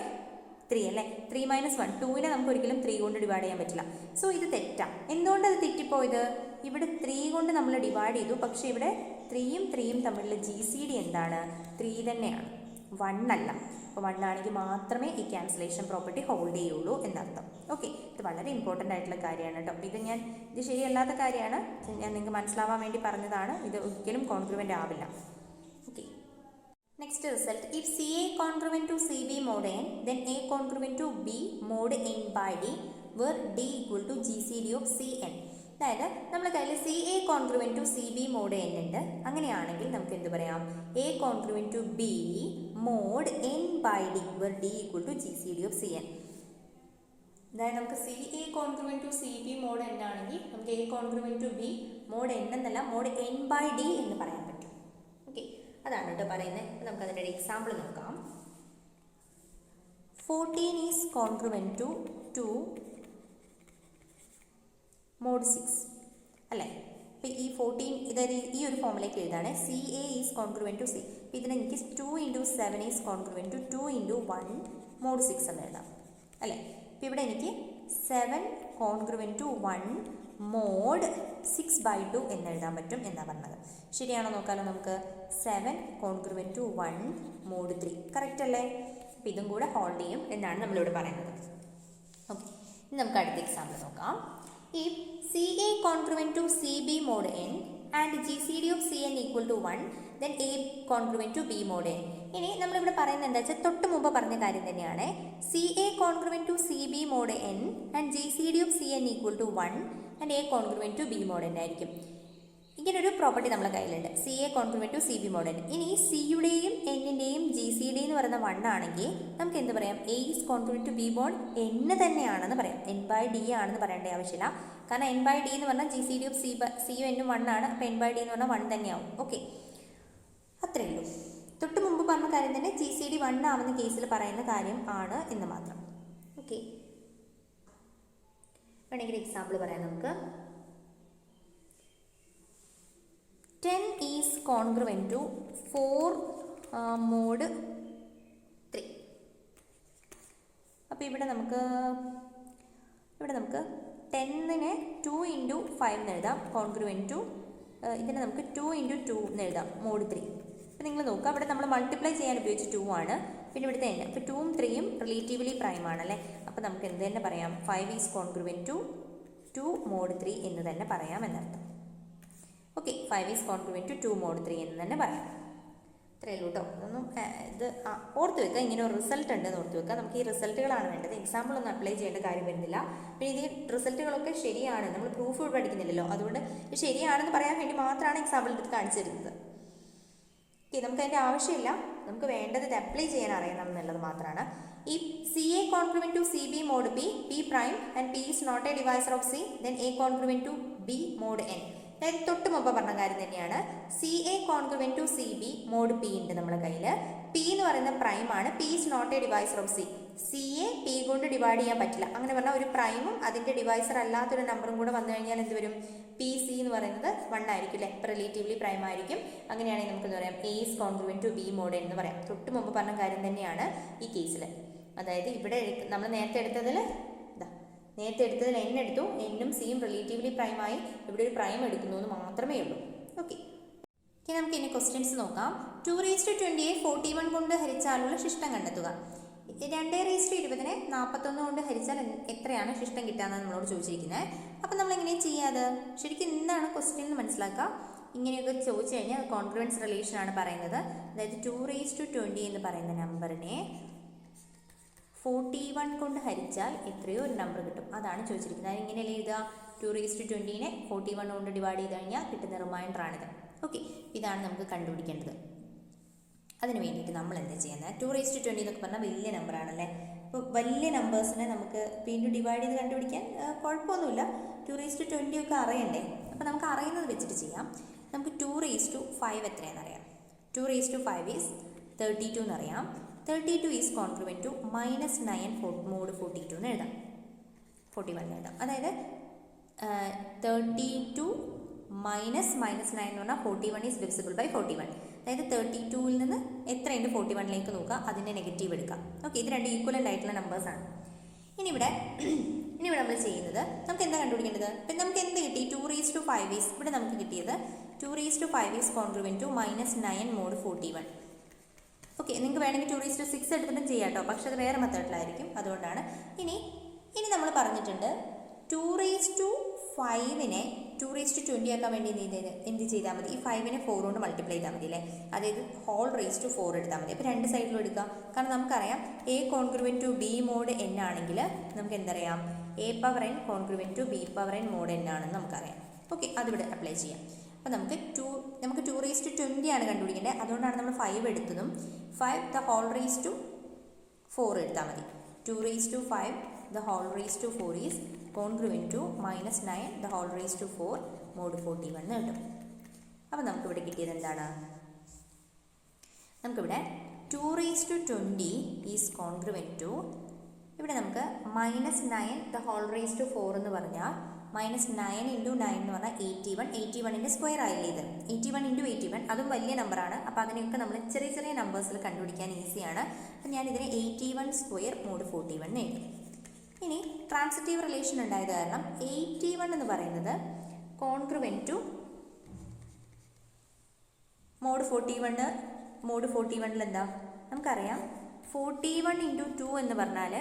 3 അല്ലേ. 3 - 1 2നെ നമുക്ക് ഒരിക്കലും 3 കൊണ്ട് ഡിവൈഡ് ചെയ്യാൻ പറ്റില്ല. സോ ഇത് തെറ്റാണ്. എന്തുകൊണ്ടത് തെറ്റിപ്പോയത്? ഇവിടെ 3 കൊണ്ട് നമ്മൾ ഡിവൈഡ് ചെയ്തു, പക്ഷേ ഇവിടെ 3യും 3യും തമ്മിലുള്ള GCD എന്താണ്? 3 തന്നെയാണ്, 1 അല്ല. അപ്പോൾ 1 ആണെങ്കിൽ മാത്രമേ ഈ ക്യാൻസലേഷൻ പ്രോപ്പർട്ടി ഹോൾഡ് ചെയ്യുള്ളൂ എന്നർത്ഥം. ഓക്കെ, ഇത് വളരെ ഇമ്പോർട്ടൻ്റ് ആയിട്ടുള്ള കാര്യമാണ് കേട്ടോ. ഇത് ശരിയല്ലാത്ത കാര്യമാണ്, ഞാൻ നിങ്ങൾക്ക് മനസ്സിലാവാൻ വേണ്ടി പറഞ്ഞതാണ്. ഇത് ഒരിക്കലും കോൺഗ്രുവൻ്റ് ആവില്ല. Okay, next result. If CA congruent to CB mod n, then A congruent to B mod n by D, where D equal to GCD of Cn. അതായത് നമ്മുടെ കയ്യിൽ CA congruent to CB mod n ഉണ്ട്. അങ്ങനെയാണെങ്കിൽ നമുക്ക് എന്ത് പറയാം? A congruent to B mod n by D, where D equal to GCD of Cn. അതായത് നമുക്ക് CA congruent to CB mod n ആണെങ്കിൽ നമുക്ക് A congruent to B mod n എന്നല്ല, mod n by D എന്ന് പറയാൻ പറ്റും. Okay, അതാണ് കേട്ടോ പറയുന്നത്. നമുക്ക് അതിൻ്റെ ഒരു എക്സാമ്പിൾ നോക്കാം. 14 ഈസ് കോൺഗ്രുവൻറ്റ് ടു 2 mod 6 അല്ലേ? അപ്പോൾ ഈ 14 ഇതായത് ഈ ഒരു ഫോമിലേക്ക് എഴുതാണ്. CA is congruent to C. അപ്പോൾ ഇതിന് എനിക്ക് 2 × 7 ഈസ് കോൺഗ്രുവൻറ്റ് ടു 2 × 1 mod 6 എന്ന് എഴുതാം അല്ലേ? അപ്പോൾ ഇവിടെ എനിക്ക് 7 കോൺഗ്രുവൻറ്റ് ടു 1 mod 6/2 എന്ന് എഴുതാൻ പറ്റും എന്നാണ് പറഞ്ഞത്. ശരിയാണോ നോക്കാമല്ലോ നമുക്ക്. 7 കോൺഗ്രുവൻറ്റ് ടു 1 mod 3 കറക്റ്റ് അല്ലേ? അപ്പോൾ ഇതും കൂടെ ഹോൾഡ് ചെയ്യും എന്നാണ് നമ്മളിവിടെ പറയുന്നത്. ഓക്കെ, ഇനി നമുക്ക് അടുത്ത എക്സാമ്പിൾ നോക്കാം. If CA congruent to CB mod n and GCD of Cn equal to 1, then A congruent to B mod n. ഇനി നമ്മളിവിടെ പറയുന്നത് എന്താ വെച്ചാൽ തൊട്ട് മുമ്പ് പറഞ്ഞ കാര്യം തന്നെയാണ്. CA congruent to CB mod n and GCD of Cn equal to 1 and A congruent to B mod n ആയിരിക്കും. ഇങ്ങനൊരു പ്രോപ്പർട്ടി നമ്മുടെ കയ്യിലുണ്ട്, CA congruent to CB mod n. ഇനി സിയുടെയും എന്നിൻ്റെയും GCD എന്ന് പറയുന്ന 1 ആണെങ്കിൽ നമുക്ക് എന്ത് പറയാം? A is congruent to B mod n തന്നെയാണെന്ന് പറയാം. n/d ആണെന്ന് പറയേണ്ട ആവശ്യമില്ല, കാരണം n/d എന്ന് പറഞ്ഞാൽ GCD ഓഫ് സിയും എന്നും 1 ആണ്. അപ്പോൾ n/d എന്ന് പറഞ്ഞാൽ 1 തന്നെയാവും. ഓക്കെ, അത്രയേ ഉള്ളൂ. തൊട്ട് മുമ്പ് പറഞ്ഞ കാര്യം തന്നെ GCD 1 ആവുന്ന കേസിൽ പറയുന്ന കാര്യം ആണ് എന്ന് മാത്രം. ഓക്കെ, വേണമെങ്കിൽ എക്സാമ്പിൾ പറയാം നമുക്ക്. 10 is congruent to 4 mod 3. അപ്പോൾ ഇവിടെ നമുക്ക് 10നെ 2 × 5 എന്ന് എഴുതാം, കോൺഗ്രുവൻറ്റ് ടു ഇതിനെ നമുക്ക് 2 × 2 എന്ന് എഴുതാം, mod 3. അപ്പോൾ നിങ്ങൾ നോക്കുക, അവിടെ നമ്മൾ മൾട്ടിപ്ലൈ ചെയ്യാൻ ഉപയോഗിച്ച് 2 ആണ്, പിന്നെ ഇവിടുത്തെ n. അപ്പോൾ 2ഉം 3യും റിലേറ്റീവ്ലി പ്രൈം ആണല്ലേ. അപ്പോൾ നമുക്ക് എന്ത് തന്നെ പറയാം? 5 ഈസ് കോൺഗ്രുവൻറ്റ് ടു 2 mod 3 എന്ന് തന്നെ പറയാം എന്നർത്ഥം. Okay, 5 is congruent to 2 mod 3 എന്ന് തന്നെ പറയാം. ഇത്രയേ ഉള്ളൂ കേട്ടോ. അതൊന്നും ഇത് ഓർത്ത് വെക്കുക, ഇങ്ങനെ ഒരു റിസൾട്ട് ഉണ്ടെന്ന് ഓർത്ത് വെക്കുക. നമുക്ക് ഈ റിസൾട്ടുകളാണ് വേണ്ടത്, എക്സാമ്പിൾ ഒന്നും അപ്ലൈ ചെയ്യേണ്ട കാര്യം വരുന്നില്ല. പിന്നെ ഇത് റിസൾട്ടുകളൊക്കെ ശരിയാണ്, നമ്മൾ പ്രൂഫ് പഠിക്കുന്നില്ലല്ലോ, അതുകൊണ്ട് ഇത് ശരിയാണെന്ന് പറയാൻ വേണ്ടി മാത്രമാണ് എക്സാമ്പിൾ എടുത്ത് കാണിച്ചു തരുന്നത്. ഓക്കെ, നമുക്ക് അതിൻ്റെ ആവശ്യമില്ല, നമുക്ക് വേണ്ടത് ഇത് അപ്ലൈ ചെയ്യാൻ അറിയണം എന്നുള്ളത് മാത്രമാണ്. ഈ CA congruent to CB mod P prime and P is not a divisor of C, then A congruent to B mod n. അതായത് തൊട്ട് മുമ്പ് പറഞ്ഞ കാര്യം തന്നെയാണ്. CA congruent to CB mod P ഉണ്ട് നമ്മുടെ കയ്യിൽ. P എന്ന് പറയുന്ന പ്രൈം ആണ്. P is not a divisor of C. CA P കൊണ്ട് ഡിവൈഡ് ചെയ്യാൻ പറ്റില്ല. അങ്ങനെ പറഞ്ഞാൽ ഒരു പ്രൈമും അതിൻ്റെ ഡിവൈസർ അല്ലാത്തൊരു നമ്പറും കൂടെ വന്നു കഴിഞ്ഞാൽ എന്ത് വരും? PC എന്ന് പറയുന്നത് 1 ആയിരിക്കും അല്ലേ? ഇപ്പോൾ റിലേറ്റീവ്ലി പ്രൈം ആയിരിക്കും. അങ്ങനെയാണെങ്കിൽ നമുക്ക് എന്താ പറയാം? A is congruent to B mod n എന്ന് പറയാം. തൊട്ട് മുമ്പ് പറഞ്ഞ കാര്യം തന്നെയാണ് ഈ കേസിൽ. അതായത് ഇവിടെ നമ്മൾ നേരത്തെ എടുത്തതിൽ n എടുത്തു, എന്നും സിയും റിലേറ്റീവ്ലി പ്രൈമായി, ഇവിടെ ഒരു പ്രൈം എടുക്കുന്നു എന്ന് മാത്രമേ ഉള്ളൂ. ഓക്കെ, ഇനി നമുക്ക് ഇനി ക്വസ്റ്റ്യൻസ് നോക്കാം. 2⁻20യെ 41 കൊണ്ട് ഹരിച്ചാലുള്ള ശിഷ്ടം കണ്ടെത്തുക. 2⁻20നെ 41 കൊണ്ട് ഹരിച്ചാൽ എത്രയാണ് ശിഷ്ടം കിട്ടാമെന്ന് നമ്മളോട് ചോദിച്ചിരിക്കുന്നത്. അപ്പം നമ്മൾ എങ്ങനെയാണ് ചെയ്യാതെ? ശരിക്കും എന്താണ് ക്വസ്റ്റ്യൻ എന്ന് മനസ്സിലാക്കുക. ഇങ്ങനെയൊക്കെ ചോദിച്ചു കഴിഞ്ഞാൽ കോൺഗ്രുവൻസ് റിലേഷൻ ആണ് പറയുന്നത്. അതായത് 2⁻20 എന്ന് പറയുന്ന നമ്പറിനെ 41 കൊണ്ട് ഹരിച്ചാൽ എത്രയോ ഒരു നമ്പർ കിട്ടും, അതാണ് ചോദിച്ചിരിക്കുന്നത്. അത് ഇങ്ങനെയല്ലേ എഴുതുക? 2⁻20നെ 41 കൊണ്ട് ഡിവൈഡ് ചെയ്ത് കഴിഞ്ഞാൽ കിട്ടുന്ന റിമൈൻഡറാണിത്. ഓക്കെ, ഇതാണ് നമുക്ക് കണ്ടുപിടിക്കേണ്ടത്. അതിന് വേണ്ടിയിട്ട് നമ്മൾ എന്താ ചെയ്യുന്നത്? 2⁻20 എന്നൊക്കെ പറഞ്ഞാൽ വലിയ നമ്പറാണല്ലേ. അപ്പോൾ വലിയ നമ്പേഴ്സിനെ നമുക്ക് വീണ്ടും ഡിവൈഡ് ചെയ്ത് കണ്ടുപിടിക്കാൻ കുഴപ്പമൊന്നുമില്ല. 2⁻20 ഒക്കെ അറിയണ്ടേ? അപ്പോൾ നമുക്ക് അറിയുന്നത് വെച്ചിട്ട് ചെയ്യാം. നമുക്ക് 2⁻5 എത്രയാണെന്ന് അറിയാം. 2⁻5 ഈസ് 32 എന്നറിയാം. 32 ഈസ് കോൺഗ്രുവൻറ്റ് ടു -9 mod 42 എന്ന് എഴുതാം, 41 എഴുതാം. അതായത് 32 മൈനസ് -9 എന്ന് പറഞ്ഞാൽ 41 ഈസ് ഡിവിസിബിൾ ബൈ 41. അതായത് 32ൽ നിന്ന് എത്രയുണ്ട് 41ലേക്ക് നോക്കുക, അതിൻ്റെ നെഗറ്റീവ് എടുക്കാം. ഓക്കെ, ഇത് രണ്ട് ഈക്വലൻ്റ് ആയിട്ടുള്ള നമ്പേഴ്സാണ്. ഇനി ഇവിടെ നമ്മൾ ചെയ്യുന്നത് നമുക്ക് എന്താ കണ്ടുപിടിക്കേണ്ടത്? ഇപ്പം നമുക്ക് എന്ത് കിട്ടി? 2⁵ ഈസ് ഇവിടെ നമുക്ക് കിട്ടിയത് 2⁵ is congruent to -9 mod 41. Okay, നിങ്ങൾക്ക് വേണമെങ്കിൽ 2�6 എടുത്തിട്ടും ചെയ്യാം കേട്ടോ, പക്ഷെ അത് വേറെ മെത്തേഡിലായിരിക്കും, അതുകൊണ്ടാണ്. ഇനി നമ്മൾ പറഞ്ഞിട്ടുണ്ട് 2⁵നെ 2⁻20 ആക്കാൻ വേണ്ടി എന്ത് ചെയ്താൽ മതി? ഈ 5നെ 4 കൊണ്ട് മൾട്ടിപ്ലൈ ചെയ്താൽ മതി അല്ലേ? അതായത് whole⁻4 എടുത്താൽ മതി. അപ്പോൾ രണ്ട് സൈഡിലും എടുക്കാം. കാരണം നമുക്കറിയാം A congruent to B mod n ആണെങ്കിൽ നമുക്ക് എന്തറിയാം? A⁴n congruent to B⁴n mod n ആണെന്ന് നമുക്കറിയാം. ഓക്കെ, അതിവിടെ അപ്ലൈ ചെയ്യാം. അപ്പോൾ നമുക്ക് 2⁻20 ആണ് കണ്ടുപിടിക്കേണ്ടത്, അതുകൊണ്ടാണ് നമ്മൾ 5 എടുത്തതും 5⁻4 എടുത്താൽ മതി. 2⁵ ഈസ് കോൺഗ്രുവൻറ്റ് ടു -9⁻4 mod 41 കിട്ടും. അപ്പോൾ നമുക്കിവിടെ കിട്ടിയത് എന്താണ്? നമുക്കിവിടെ 2⁻20 ഈസ് കോൺഗ്രുവൻറ്റ് ടു, ഇവിടെ നമുക്ക് -9⁻4 എന്ന് പറഞ്ഞാൽ -9 × 9 എന്ന് പറഞ്ഞാൽ 81. 81ൻ്റെ സ്ക്വയർ ആയില്ലേ ഇത്? 81 × 81, അതും വലിയ നമ്പറാണ്. അപ്പോൾ അതിനെയൊക്കെ നമ്മൾ ചെറിയ ചെറിയ നമ്പേഴ്സിൽ കണ്ടുപിടിക്കാൻ ഈസിയാണ്. അപ്പം ഞാൻ ഇതിനെ 81² mod 41 എഴുതി. ഇനി ട്രാൻസിറ്റീവ് റിലേഷൻ ഉണ്ടായത് കാരണം 81 എന്ന് പറയുന്നത് കോൺഗ്രുവൻറ്റ് ടു mod 41. mod 41 എന്താ നമുക്കറിയാം? 41 × 2 എന്ന് പറഞ്ഞാൽ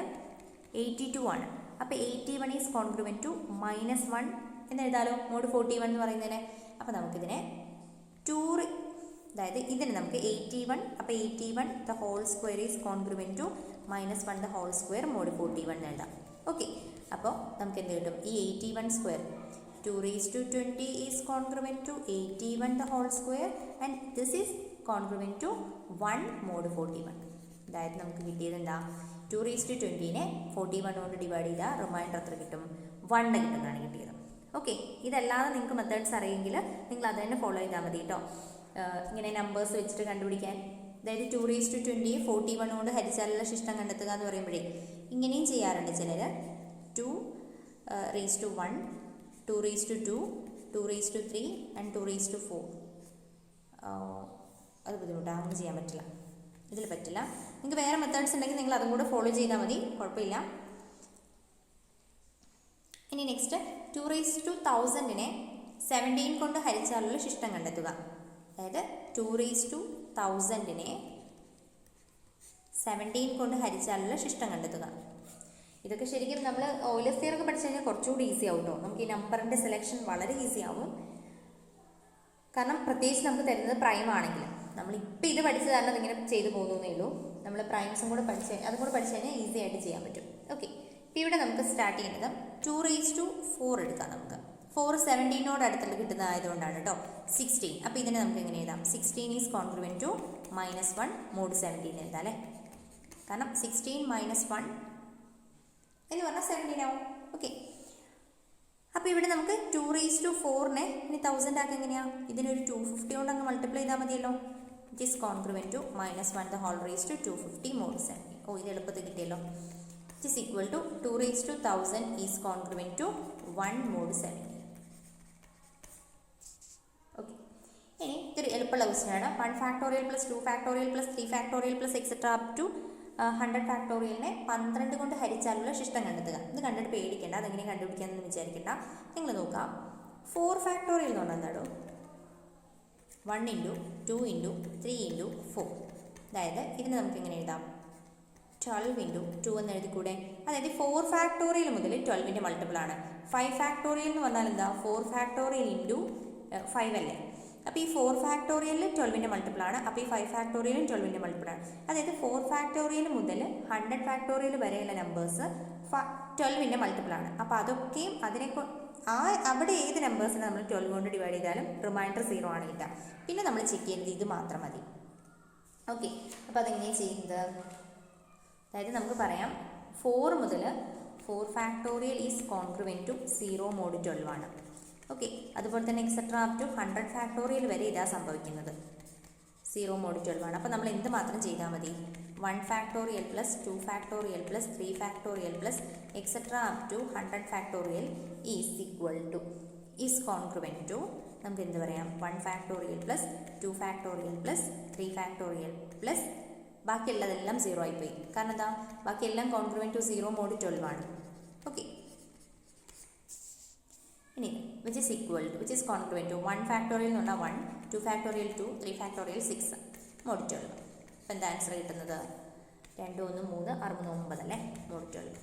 82 ആണ്. അപ്പോൾ 81 ഈസ് കോൺഗ്രുവൻറ്റ് ടു -1 എന്ന് എഴുതാലോ mod 41 എന്ന് പറയുന്നതിന്. അപ്പോൾ നമുക്കിതിനെ അതായത് ഇതിന് നമുക്ക് 81, അപ്പോൾ 81² ഈസ് കോൺഗ്രുവൻറ്റ് ടു -1² mod 41 എഴുതാം. ഓക്കെ, അപ്പോൾ നമുക്ക് എന്ത് കിട്ടും? ഈ 81² 2⁻20 is congruent to 81² and this is congruent to 1 mod 41. അതായത് നമുക്ക് കിട്ടിയത് എന്താ? 2⁻20നെ 41 കൊണ്ട് ഡിവൈഡ് ചെയ്താൽ റിമൈൻഡർ എത്ര കിട്ടും? 1 കിട്ടുന്നതാണ് കിട്ടിയത്. ഓക്കെ, ഇതല്ലാതെ നിങ്ങൾക്ക് മെത്തേഡ്സ് അറിയെങ്കിൽ നിങ്ങൾ അത് തന്നെ ഫോളോ ചെയ്താൽ മതി കേട്ടോ, ഇങ്ങനെ നമ്പേഴ്സ് വെച്ചിട്ട് കണ്ടുപിടിക്കാൻ. അതായത് 2⁻20 41 കൊണ്ട് ഹരിച്ചാലുള്ള ശിഷ്ടം കണ്ടെത്തുക എന്ന് പറയുമ്പോഴേ ഇങ്ങനെയും ചെയ്യാറുണ്ട് ചിലർ. 2⁻1, 2⁻2, 2⁻3 ആൻഡ് 2⁻4. അത് ബുദ്ധിമുട്ടാണ്, അങ്ങനെ ചെയ്യാൻ പറ്റില്ല, ഇതിൽ പറ്റില്ല. നിങ്ങൾക്ക് വേറെ മെത്തേഡ്സ് ഉണ്ടെങ്കിൽ നിങ്ങൾ അതും കൂടെ ഫോളോ ചെയ്താൽ മതി, കുഴപ്പമില്ല. ഇനി നെക്സ്റ്റ് 2⁻1000നെ 17 കൊണ്ട് ഹരിച്ചാലുള്ള ശിഷ്ടം കണ്ടെത്തുക. അതായത് 2⁻1000നെ 17 കൊണ്ട് ഹരിച്ചാലുള്ള ശിഷ്ടം കണ്ടെത്തുക. ഇതൊക്കെ ശരിക്കും നമ്മൾ ഓയിലേഴ്സ് തിയറി ഒക്കെ പഠിച്ചു കഴിഞ്ഞാൽ കുറച്ചുകൂടി ഈസി ആവും കേട്ടോ. നമുക്ക് ഈ നമ്പറിൻ്റെ സെലക്ഷൻ വളരെ ഈസി ആവും. കാരണം പ്രത്യേകിച്ച് നമുക്ക് തരുന്നത് പ്രൈം ആണെങ്കിൽ, നമ്മളിപ്പോൾ ഇത് പഠിച്ചത് കാരണം അതിങ്ങനെ ചെയ്തു പോകുന്നേ ഉള്ളൂ. നമ്മൾ പ്രൈംസും കൂടെ അതും കൂടെ പഠിച്ചു കഴിഞ്ഞാൽ ഈസി ആയിട്ട് ചെയ്യാൻ പറ്റും. ഓക്കെ, ഇപ്പോൾ ഇവിടെ നമുക്ക് സ്റ്റാർട്ട് ചെയ്യുന്നത് 2⁻4 എടുക്കാം. നമുക്ക് 4 17നോട് അടുത്തുള്ള കിട്ടുന്നതായതുകൊണ്ടാണ് കേട്ടോ. 16, അപ്പോൾ ഇതിനെ നമുക്ക് എങ്ങനെ എഴുതാം? 16 ഈസ് കോൺഗ്രുവൻറ്റ് ടു -1 mod 17 എഴുതാം അല്ലേ? കാരണം 16 - 1 എന്ന് പറഞ്ഞാൽ 17 ആവും. ഓക്കെ, അപ്പോൾ ഇവിടെ നമുക്ക് 2⁻4നെ ഇനി 1000 ആക്കുക എങ്ങനെയാണ്? ഇതിനൊരു 250 കൊണ്ട് അങ്ങ് മൾട്ടിപ്ലൈ ചെയ്താൽ മതിയല്ലോ. It is congruent to -1⁻250 mod 17. ഓ, ഇത് എളുപ്പത്തിൽ കിട്ടിയല്ലോ. It is equal to 2⁻1000 is congruent to 1 mod 17. Okay, ഇനി ഇതൊരു എളുപ്പമുള്ള ക്വസ്റ്റ്യനാണ്. 1 factorial + 2 factorial + 3 factorial + etcetera up to 100 ഫാക്ടോറിയലിനെ 12 കൊണ്ട് ഹരിച്ചാലുള്ള ശിഷ്ടം കണ്ടെത്തുക. ഇത് കണ്ടിട്ട് പേടിക്കേണ്ട, അതെങ്ങനെ കണ്ടുപിടിക്കാമെന്ന് വിചാരിക്കേണ്ട. നിങ്ങൾ നോക്കാം, 4 ഫാക്ടോറിയൽ എന്ന് പറഞ്ഞാൽ എന്താണോ? 1 × 2 × 3 × 4. അതായത് ഇതിന് നമുക്ക് എങ്ങനെ എഴുതാം? 12 × 2 എന്ന് എഴുതിക്കൂടെ? അതായത് 4 ഫാക്ടോറിയൽ മുതൽ 12ൻ്റെ മൾട്ടിപ്പിൾ ആണ്. 5 ഫാക്ടോറിയൽ എന്ന് പറഞ്ഞാൽ എന്താ? 4 ഫാക്ടോറിയൽ × 5 അല്ലേ? അപ്പോൾ ഈ 4 ഫാക്ടോറിയലിൽ 12ൻ്റെ മൾട്ടിപ്പിൾ ആണ്. അപ്പോൾ ഈ 5 ഫാക്ടോറിയലും 12ൻ്റെ മൾട്ടിപ്പിൾ ആണ്. അതായത് 4 ഫാക്ടോറിയൽ മുതൽ 100 ഫാക്ടോറിയൽ വരെയുള്ള നമ്പേഴ്സ് 12ൻ്റെ മൾട്ടിപ്പിൾ ആണ്. അപ്പോൾ അതൊക്കെയും അവിടെ ഏത് നമ്പേഴ്സിനെ നമ്മൾ 12 കൊണ്ട് ഡിവൈഡ് ചെയ്താലും റിമൈൻഡർ 0 ആണ് കിട്ടുക. പിന്നെ നമ്മൾ ചെക്ക് ചെയ്യുന്നത് ഇത് മാത്രം മതി. ഓക്കെ, അപ്പോൾ അതെങ്ങനെയാണ് ചെയ്യുന്നത്? അതായത് നമുക്ക് പറയാം 4 മുതൽ 4 factorial is congruent to 0 mod 12 ആണ്. ഓക്കെ, അതുപോലെ തന്നെ എക്സെട്രാ അപ് ടു 100 ഫാക്ടോറിയൽ വരെ ഇതാ സംഭവിക്കുന്നത്. 0 mod 12 ആണ്. അപ്പോൾ നമ്മൾ എന്ത് മാത്രം ചെയ്താൽ മതി? 1 factorial + 2 factorial + 3 factorial + etcetera up to 100 factorial is congruent to നമുക്ക് എന്ത് പറയാം? 1 ഫാക്ടോറിയൽ + 2 ഫാക്ടോറിയൽ + 3 ഫാക്ടോറിയൽ + ബാക്കിയുള്ളതെല്ലാം 0 ആയിപ്പോയി. കാരണം എന്താ, ബാക്കിയെല്ലാം കോൺഗ്രുവൻറ്റ് ടു 0 മോഡ് 12 ആണ്. ഓക്കെ, ഇനി which is congruent to 1 factorial എന്ന് പറഞ്ഞാൽ 1, 2 ഫാക്ടോറിയൽ 2, 3 ഫാക്ടോറിയൽ 6 മോഡ് 12. അപ്പം എന്താ ആൻസർ കിട്ടുന്നത്? 2, 1, 3, 6, 3, 9 അല്ലേ, മോഡ് 12.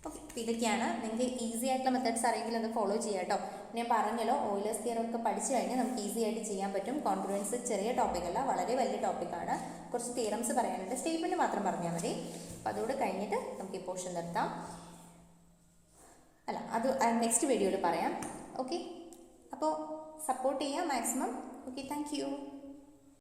ഓക്കെ, അപ്പോൾ ഇതൊക്കെയാണ്. നിങ്ങൾക്ക് ഈസി ആയിട്ടുള്ള മെത്തേഡ്സ് അറിയെങ്കിൽ അത് ഫോളോ ചെയ്യാം കേട്ടോ. ഞാൻ പറഞ്ഞല്ലോ, ഓയിലേഴ്സ് തിയറം ഒക്കെ പഠിച്ചു കഴിഞ്ഞാൽ നമുക്ക് ഈസി ആയിട്ട് ചെയ്യാൻ പറ്റും. കോൺഗ്രുവൻസ് ചെറിയ ടോപ്പിക്കല്ല, വളരെ വലിയ ടോപ്പിക്കാണ്. കുറച്ച് തിയറംസ് പറയാനുണ്ട്, സ്റ്റേറ്റ്മെൻറ്റ് മാത്രം പറഞ്ഞാൽ മതി. അപ്പോൾ അതുകൂടെ കഴിഞ്ഞിട്ട് നമുക്ക് ഈ പോർഷൻ നിർത്താം. അല്ല, അത് നെക്സ്റ്റ് വീഡിയോയിൽ പറയാം. ഓക്കെ, അപ്പോൾ സപ്പോർട്ട് ചെയ്യാം മാക്സിമം. Okay, thank you.